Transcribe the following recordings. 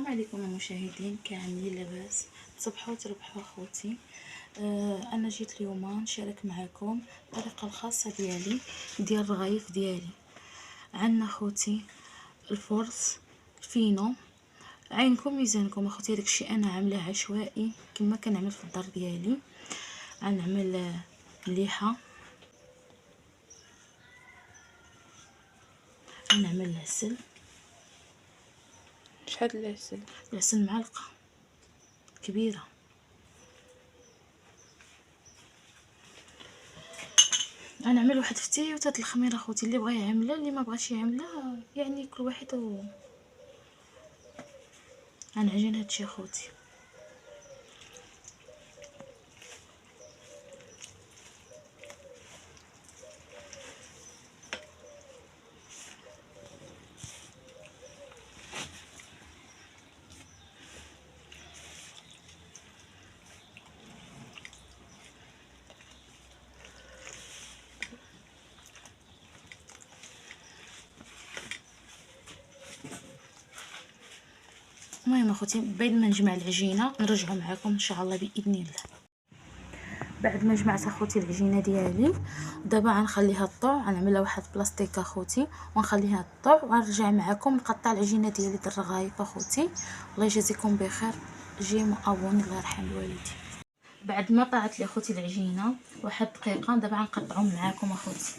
عليكم المشاهدين كاملين، لاباس؟ تصبحوا وتربحوا اخوتي. انا جيت اليوم نشارك معكم الطريقه الخاصه ديالي ديال الرغايف ديالي. عندنا اخوتي الفرص فينو، عينكم ميزانكم اخوتي. داكشي انا عاملاه عشوائي كما كنعمل في الدار ديالي. غنعمل مليحه، غنعمل العسل. شحال العسل؟ العسل معلقه كبيره. غنعمل واحد فتيوتة الخميره اخوتي، اللي بغى يعملها اللي ما بغاش يعملها يعني كل واحد غنعجن هادشي اخوتي. المهم اخوتي، بعد ما نجمع العجينه نرجعوا معكم ان شاء الله باذن الله. بعد ما جمعت اخوتي العجينه ديالي، دابا غنخليها طوع. غنعملها واحد بلاستيك اخوتي ونخليها طوع، وغنرجع معكم نقطع العجينه ديالي ديال الرغايف اخوتي. الله يجازيكم بخير. جيمو ابوني، الله يرحم الوالدين. بعد ما طاعت لي اخوتي العجينه واحد دقيقه، دابا غنقطعهم معكم اخوتي.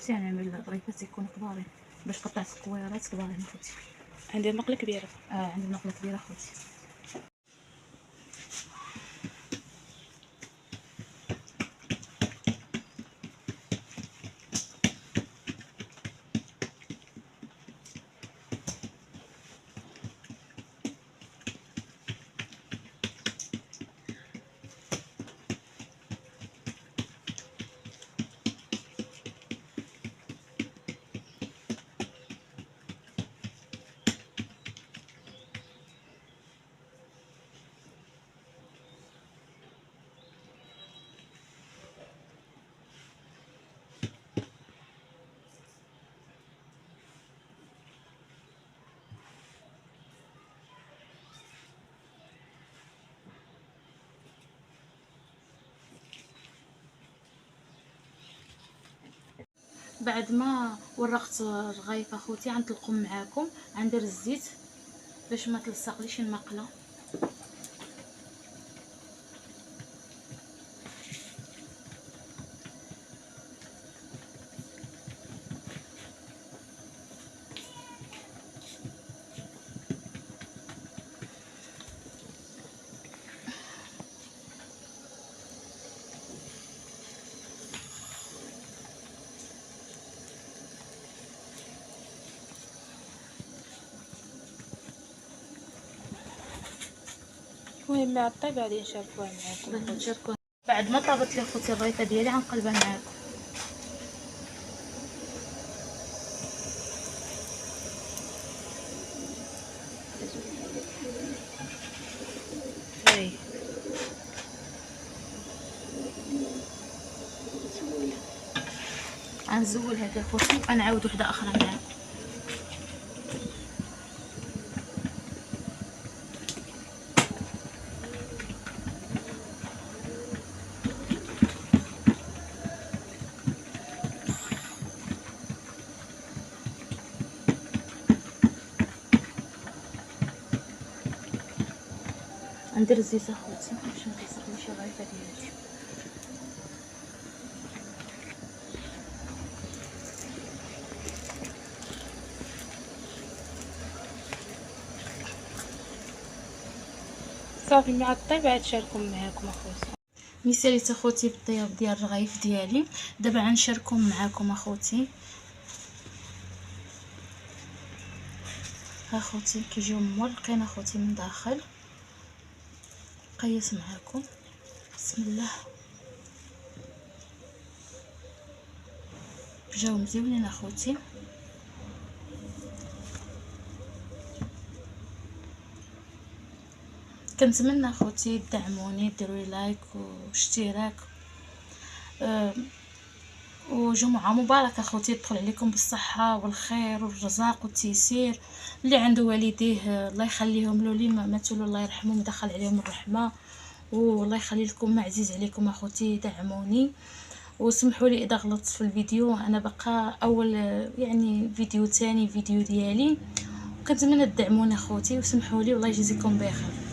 نعمل الرغيفات يكونوا كبارين باش قطعت الكويرات كبارين اخوتي. عندي المقله كبيره. عندي نقله كبيره اخوتي. بعد ما ورقت الرغايف اخوتي غنطلقهم معاكم. غندير الزيت باش ما تلصقليش المقله. المهم مع الطيب غادي نشاركوها معكم. بعد ما طابت لي اخوتي الرغيفه ديالي غنقلبها معاكم. هاي غنزول هذه اخوتي، غنعاود وحده اخرى معاكم. ندير الزيت اخوتي باش نلصق لي شي غريفه ديالي. صافي مع الطيب عاد شاركهم معاكم اخوتي. ملي ساليت اخوتي بالطياب ديال الرغايف ديالي، دابا غنشاركهم معاكم اخوتي. ها اخوتي كيجيو مورقين اخوتي من داخل. قيس معاكم بسم الله، جاو مزيونين اخوتي. كنتمنى اخوتي تدعموني، ديروا لايك واشتراك. وجمعة مباركة اخوتي، يدخل عليكم بالصحة والخير والرزاق والتيسير. اللي عنده والديه الله يخليهم له، اللي ماتوا له الله يرحمهم ويدخل عليهم الرحمة، والله يخلي لكم ما عزيز عليكم اخوتي. دعموني وسمحوا لي اذا غلطت في الفيديو، انا بقى اول يعني فيديو تاني فيديو ديالي. كنتمنى تدعموني اخوتي وسمحوا لي، والله يجزيكم بخير.